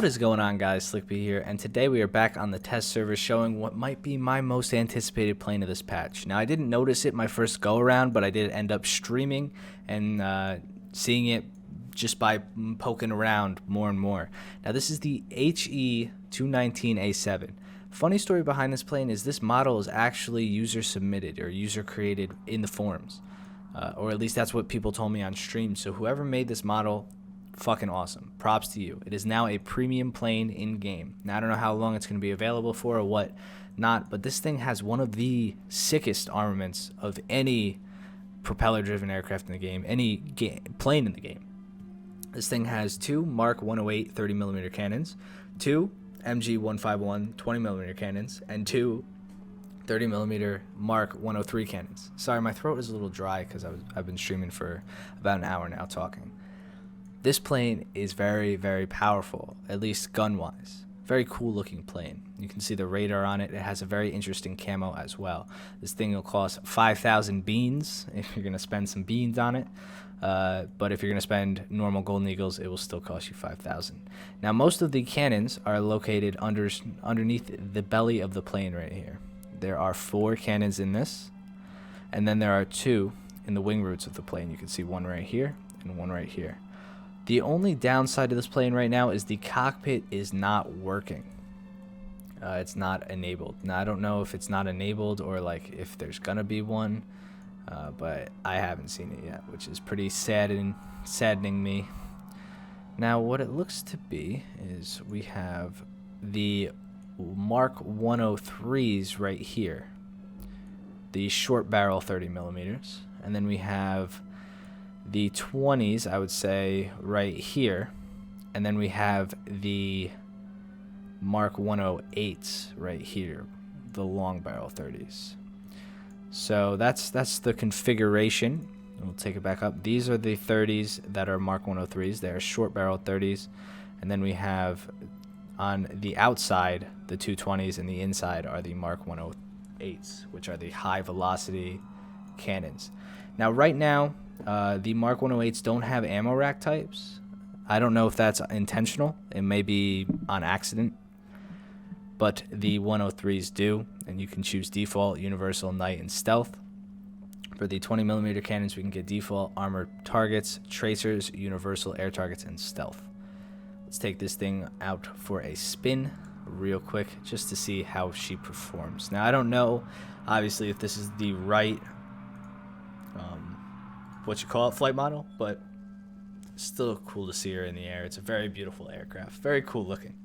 What is going on, guys? Slickby here, and today we are back on the test server showing what might be my most anticipated plane of this patch. Now, I didn't notice it my first go around, but I did end up streaming and seeing it just by poking around more and more. Now, this is the HE219 A-7. Funny story behind this plane is this model is actually user submitted or user created in the forums, or at least that's what people told me on stream. So whoever made this model, fucking awesome. Props to you. It is now a premium plane in game. Now I don't know how long it's going to be available for or what not, but this thing has one of the sickest armaments of any propeller driven aircraft in the game, any plane in the game. This thing has two Mark 108 30mm cannons, two MG 151 20mm cannons, and two 30mm Mark 103 cannons. Sorry, my throat is a little dry because I've been streaming for about an hour now talking. This plane is very, very powerful, at least gun-wise. Very cool-looking plane. You can see the radar on it. It has a very interesting camo as well. This thing will cost 5,000 beans if you're going to spend some beans on it. But if you're going to spend normal Golden Eagles, it will still cost you 5,000. Now, most of the cannons are located underneath the belly of the plane right here. There are 4 cannons in this, and then there are 2 in the wing roots of the plane. You can see one right here and one right here. The only downside to this plane right now is the cockpit is not working. It's not enabled. Now, I don't know if it's not enabled or like if there's gonna be one, but I haven't seen it yet, which is pretty saddening me. Now, what it looks to be is we have the Mark 103s right here, the short barrel 30mm, and then we have the 20s, I would say, right here, and then we have the Mark 108s right here, the long barrel 30s. So that's the configuration. We'll take it back up. These are the 30s that are Mark 103s. They are short barrel 30s, and then we have on the outside the 220s, and the inside are the Mark 108s, which are the high velocity cannons. Now, right now, the Mark 108s don't have ammo rack types. I don't know if that's intentional. It may be on accident. But the 103s do, and you can choose default, universal, night, and stealth. For the 20mm cannons, we can get default, armored targets, tracers, universal, air targets, and stealth. Let's take this thing out for a spin real quick just to see how she performs. Now, I don't know, obviously, if this is the right flight model, but still cool to see her in the air. It's a very beautiful aircraft, very cool looking.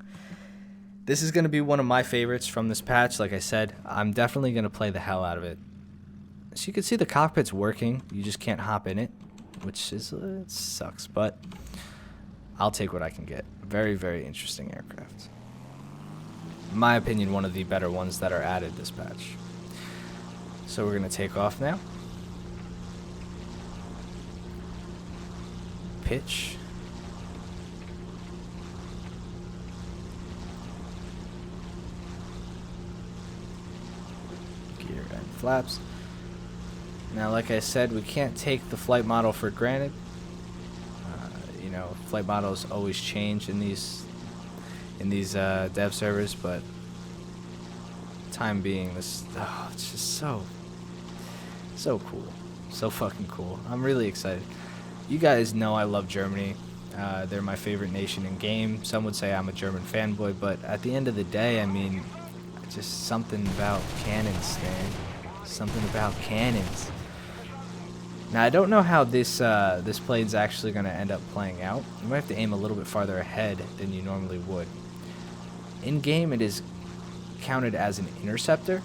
This is going to be one of my favorites from this patch. Like I said, I'm definitely going to play the hell out of it. So you can see the cockpit's working, you just can't hop in it, which is it sucks, but I'll take what I can get. Very, very interesting aircraft. In my opinion, one of the better ones that are added this patch. So we're going to take off now. Pitch. Gear and flaps. Now, like I said, we can't take the flight model for granted. You know, flight models always change in these dev servers, but time being, it's just so cool, so fucking cool. I'm really excited. You guys know I love Germany. They're my favorite nation in game. Some would say I'm a German fanboy, but at the end of the day, I mean, just something about cannons, man. Something about cannons. Now, I don't know how this plane's actually going to end up playing out. You might have to aim a little bit farther ahead than you normally would. In game, it is counted as an interceptor,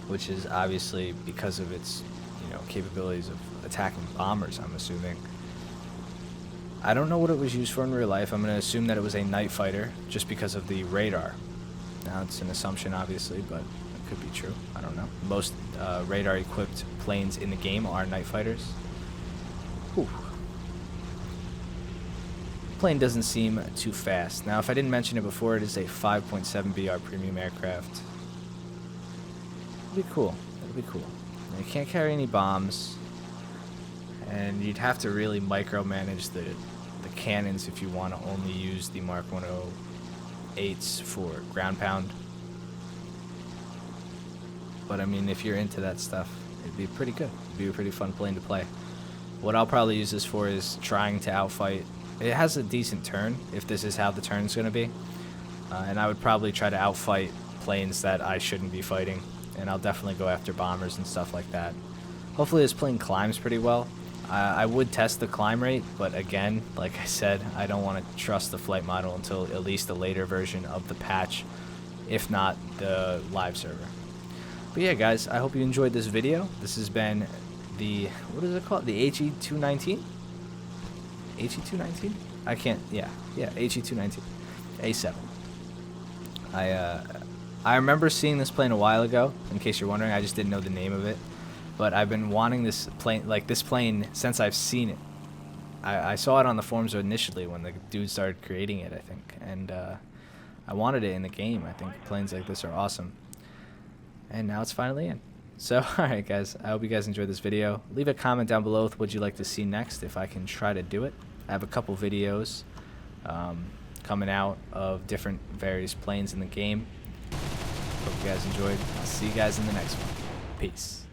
which is obviously because of its capabilities of attacking bombers, I'm assuming. I don't know what it was used for in real life. I'm going to assume that it was a night fighter just because of the radar. Now, it's an assumption, obviously, but it could be true. I don't know. Most radar-equipped planes in the game are night fighters. Whew. Plane doesn't seem too fast. Now, if I didn't mention it before, it is a 5.7 BR premium aircraft. It'd be cool. It'd be cool. You can't carry any bombs, and you'd have to really micromanage the cannons if you want to only use the Mark 108s for ground pound. But I mean, if you're into that stuff, it'd be pretty good. It'd be a pretty fun plane to play. What I'll probably use this for is trying to outfight. It has a decent turn, if this is how the turn's going to be. And I would probably try to outfight planes that I shouldn't be fighting. And I'll definitely go after bombers and stuff like that. Hopefully this plane climbs pretty well. I would test the climb rate, but again, like I said, I don't want to trust the flight model until at least a later version of the patch, if not the live server. But yeah, guys, I hope you enjoyed this video. This has been the, what is it called? The HE219? HE219? I can't, yeah, HE219. A-7. I remember seeing this plane a while ago, in case you're wondering. I just didn't know the name of it. But I've been wanting this plane, since I've seen it. I saw it on the forums initially when the dude started creating it, I think. And I wanted it in the game. I think planes like this are awesome. And now it's finally in. So, alright guys, I hope you guys enjoyed this video. Leave a comment down below with what you'd like to see next, if I can try to do it. I have a couple videos coming out of different various planes in the game. Hope you guys enjoyed. I'll see you guys in the next one. Peace.